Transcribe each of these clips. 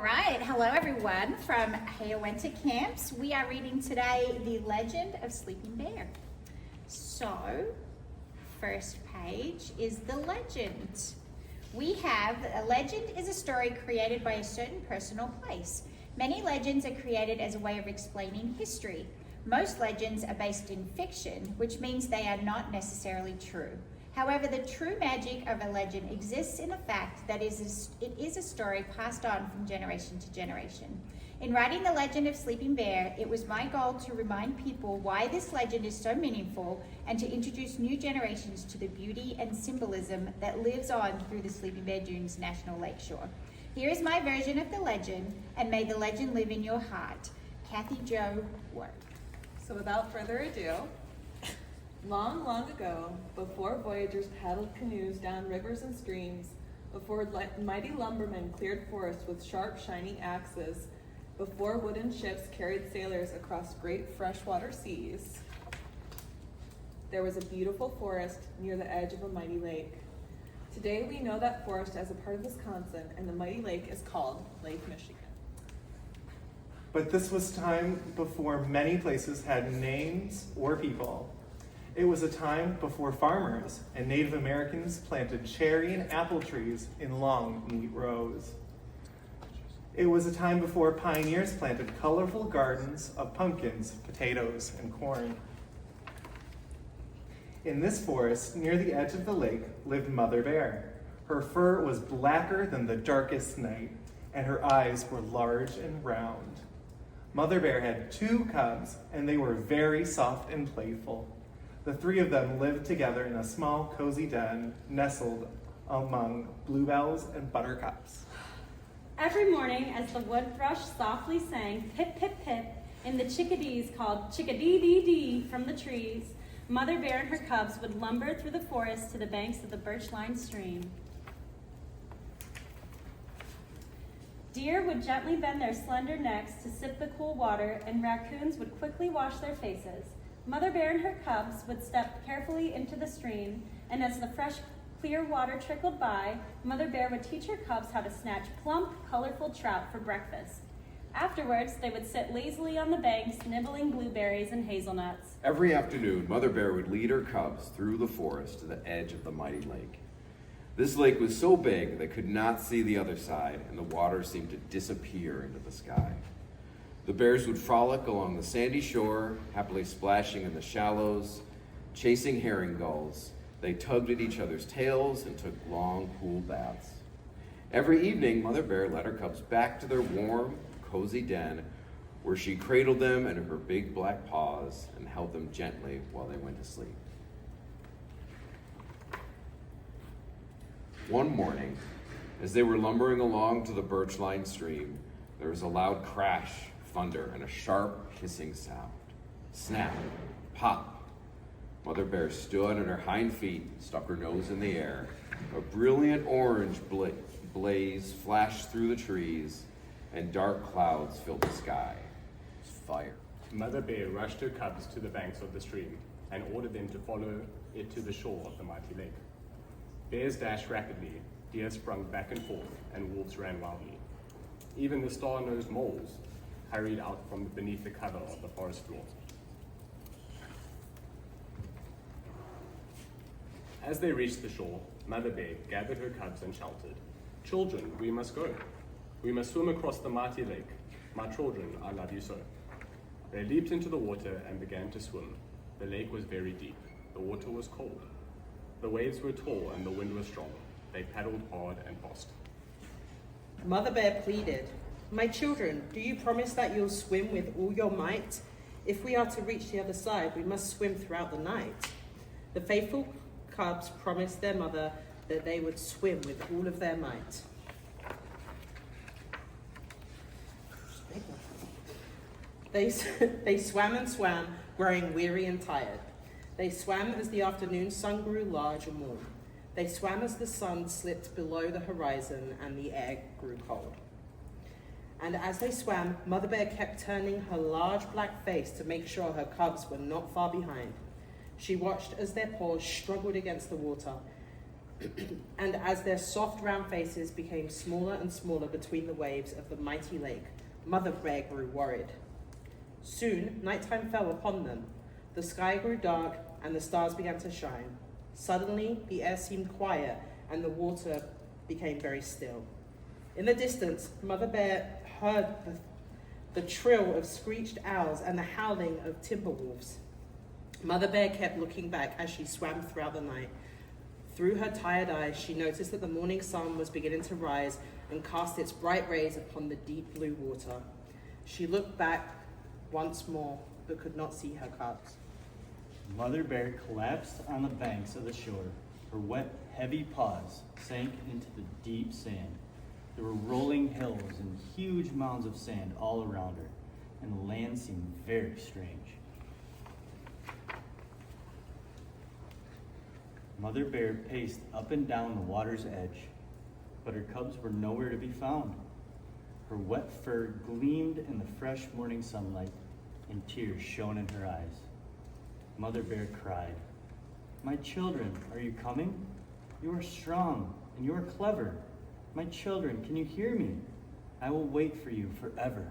right, hello everyone from Hayo-Went-Ha camps. We are reading today The Legend of Sleeping Bear. So, first page is the legend. We have, a legend is a story created by a certain person or place. Many legends are created as a way of explaining history. Most legends are based in fiction, which means they are not necessarily true. However, the true magic of a legend exists in the fact that it is a story passed on from generation to generation. In writing The Legend of Sleeping Bear, it was my goal to remind people why this legend is so meaningful and to introduce new generations to the beauty and symbolism that lives on through the Sleeping Bear Dunes National Lakeshore. Here is my version of the legend, and may the legend live in your heart. Kathy-Jo Wargin. So without further ado, long, long ago, before voyagers paddled canoes down rivers and streams, before mighty lumbermen cleared forests with sharp, shiny axes, before wooden ships carried sailors across great freshwater seas, there was a beautiful forest near the edge of a mighty lake. Today we know that forest as a part of Wisconsin, and the mighty lake is called Lake Michigan. But this was time before many places had names or people. It was a time before farmers and Native Americans planted cherry and apple trees in long, neat rows. It was a time before pioneers planted colorful gardens of pumpkins, potatoes, and corn. In this forest, near the edge of the lake, lived Mother Bear. Her fur was blacker than the darkest night, and her eyes were large and round. Mother Bear had 2 cubs, and they were very soft and playful. The 3 of them lived together in a small, cozy den nestled among bluebells and buttercups. Every morning, as the wood thrush softly sang pip, pip, pip, and the chickadees called chickadee-dee-dee from the trees, Mother Bear and her cubs would lumber through the forest to the banks of the birch-lined stream. Deer would gently bend their slender necks to sip the cool water, and raccoons would quickly wash their faces. Mother Bear and her cubs would step carefully into the stream, and as the fresh, clear water trickled by, Mother Bear would teach her cubs how to snatch plump, colorful trout for breakfast. Afterwards, they would sit lazily on the banks, nibbling blueberries and hazelnuts. Every afternoon, Mother Bear would lead her cubs through the forest to the edge of the mighty lake. This lake was so big they could not see the other side, and the water seemed to disappear into the sky. The bears would frolic along the sandy shore, happily splashing in the shallows, chasing herring gulls. They tugged at each other's tails and took long, cool baths. Every evening, Mother Bear led her cubs back to their warm, cozy den, where she cradled them in her big black paws and held them gently while they went to sleep. One morning, as they were lumbering along to the birch-lined stream, there was a loud crash, thunder, and a sharp hissing sound. Snap, pop. Mother Bear stood on her hind feet, stuck her nose in the air. A brilliant orange blaze flashed through the trees, and dark clouds filled the sky. It was fire. Mother Bear rushed her cubs to the banks of the stream and ordered them to follow it to the shore of the mighty lake. Bears dashed rapidly, deer sprung back and forth, and wolves ran wildly. Even the star-nosed moles hurried out from beneath the cover of the forest floor. As they reached the shore, Mother Bear gathered her cubs and shouted, "Children, we must go. We must swim across the mighty lake. My children, I love you so." They leaped into the water and began to swim. The lake was very deep. The water was cold. The waves were tall and the wind was strong. They paddled hard and fast. Mother Bear pleaded, "My children, do you promise that you'll swim with all your might? If we are to reach the other side, we must swim throughout the night." The faithful cubs promised their mother that they would swim with all of their might. They swam and swam, growing weary and tired. They swam as the afternoon sun grew large and warm. They swam as the sun slipped below the horizon and the air grew cold. And as they swam, Mother Bear kept turning her large black face to make sure her cubs were not far behind. She watched as their paws struggled against the water, And as their soft round faces became smaller and smaller between the waves of the mighty lake, Mother Bear grew worried. Soon, nighttime fell upon them. The sky grew dark and the stars began to shine. Suddenly, the air seemed quiet and the water became very still. In the distance, Mother Bear heard the trill of screeched owls and the howling of timber wolves. Mother Bear kept looking back as she swam throughout the night. Through her tired eyes, she noticed that the morning sun was beginning to rise and cast its bright rays upon the deep blue water. She looked back once more, but could not see her cubs. Mother Bear collapsed on the banks of the shore. Her wet, heavy paws sank into the deep sand. There were rolling hills and huge mounds of sand all around her, and the land seemed very strange. Mother Bear paced up and down the water's edge, but her cubs were nowhere to be found. Her wet fur gleamed in the fresh morning sunlight, and tears shone in her eyes. Mother Bear cried, "My children, are you coming? You are strong and you are clever. My children, can you hear me? I will wait for you forever."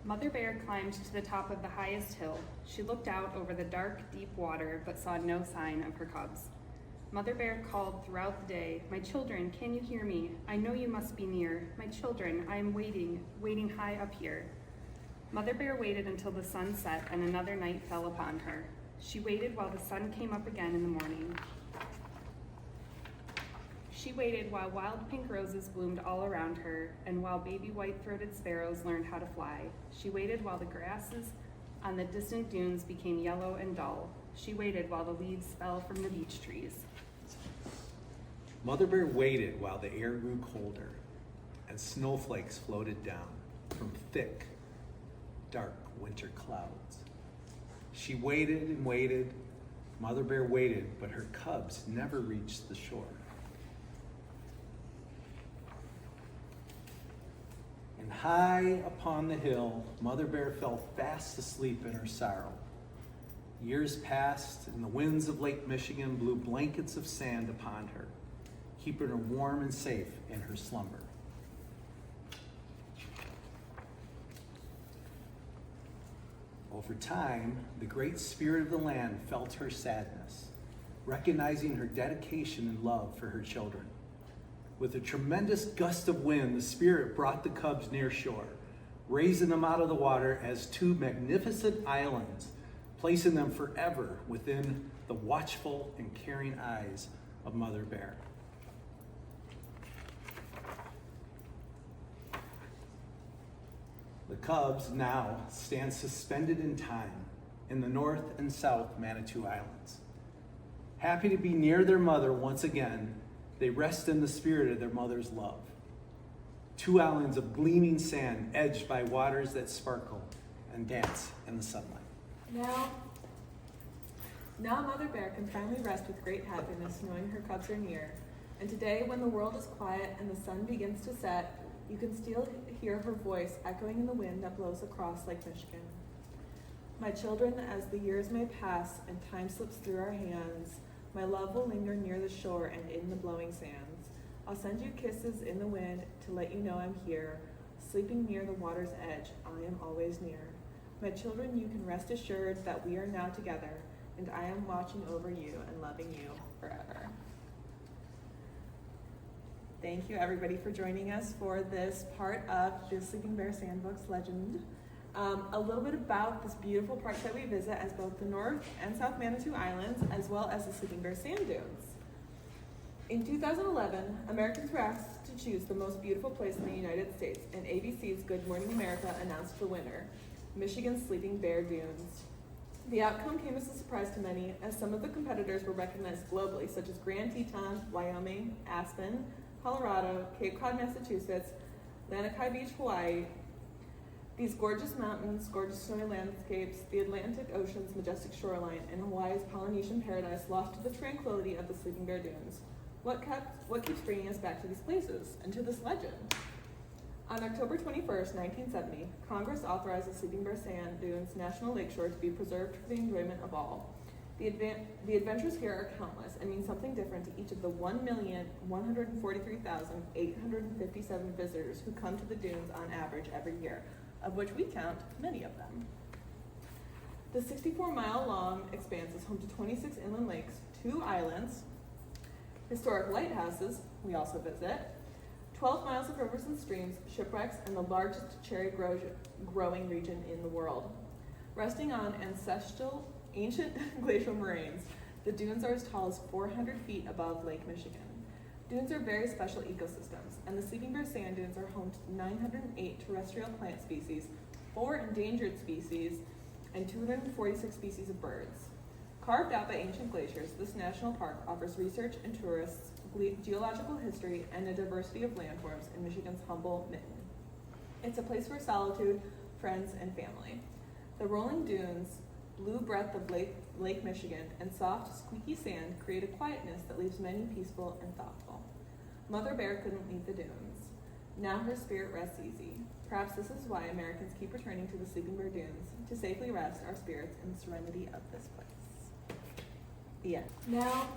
Mother Bear climbed to the top of the highest hill. She looked out over the dark, deep water, but saw no sign of her cubs. Mother Bear called throughout the day, "My children, can you hear me? I know you must be near. My children, I am waiting high up here." Mother Bear waited until the sun set and another night fell upon her. She waited while the sun came up again in the morning. She waited while wild pink roses bloomed all around her, and while baby white-throated sparrows learned how to fly. She waited while the grasses on the distant dunes became yellow and dull. She waited while the leaves fell from the beech trees. Mother Bear waited while the air grew colder and snowflakes floated down from thick, dark winter clouds. She waited and waited. Mother Bear waited, but her cubs never reached the shore. And high upon the hill, Mother Bear fell fast asleep in her sorrow. Years passed, and the winds of Lake Michigan blew blankets of sand upon her, keeping her warm and safe in her slumber. Over time, the great spirit of the land felt her sadness, recognizing her dedication and love for her children. With a tremendous gust of wind, the spirit brought the cubs near shore, raising them out of the water as two magnificent islands, placing them forever within the watchful and caring eyes of Mother Bear. The cubs now stand suspended in time in the North and South Manitou Islands. Happy to be near their mother once again, they rest in the spirit of their mother's love. Two islands of gleaming sand edged by waters that sparkle and dance in the sunlight. Now Mother Bear can finally rest with great happiness knowing her cubs are near. And today, when the world is quiet and the sun begins to set, you can still hear her voice echoing in the wind that blows across Lake Michigan. My children, as the years may pass and time slips through our hands, my love will linger near the shore and in the blowing sands. I'll send you kisses in the wind to let you know I'm here. Sleeping near the water's edge, I am always near. My children, you can rest assured that we are now together, and I am watching over you and loving you forever. Thank you everybody for joining us for this part of the Sleeping Bear Sandbook's legend. A little bit about this beautiful park that we visit as both the North and South Manitou Islands, as well as the Sleeping Bear Sand Dunes. In 2011, Americans were asked to choose the most beautiful place in the United States, and ABC's Good Morning America announced the winner, Michigan's Sleeping Bear Dunes. The outcome came as a surprise to many, as some of the competitors were recognized globally, such as Grand Teton, Wyoming, Aspen, Colorado, Cape Cod, Massachusetts, Lanikai Beach, Hawaii. These gorgeous mountains, gorgeous snowy landscapes, the Atlantic Ocean's majestic shoreline, and Hawaii's Polynesian paradise lost to the tranquility of the Sleeping Bear Dunes. What keeps bringing us back to these places and to this legend? On October 21st, 1970, Congress authorized the Sleeping Bear Sand Dunes National Lakeshore to be preserved for the enjoyment of all. The adventures here are countless and mean something different to each of the 1,143,857 visitors who come to the dunes on average every year, of which we count many of them. The 64-mile-long expanse is home to 26 inland lakes, 2 islands, historic lighthouses, we also visit, 12 miles of rivers and streams, shipwrecks, and the largest cherry growing region in the world. Resting on ancestral ancient glacial moraines, the dunes are as tall as 400 feet above Lake Michigan. Dunes are very special ecosystems, and the Sleeping Bear sand dunes are home to 908 terrestrial plant species, 4 endangered species, and 246 species of birds. Carved out by ancient glaciers, this national park offers research and tourists geological history and a diversity of landforms in Michigan's humble mitten. It's a place for solitude, friends, and family. The rolling dunes, blue breadth of Lake Michigan, and soft, squeaky sand create a quietness that leaves many peaceful and thoughtful. Mother Bear couldn't leave the dunes. Now her spirit rests easy. Perhaps this is why Americans keep returning to the Sleeping Bear Dunes, to safely rest our spirits in the serenity of this place. The end. Now,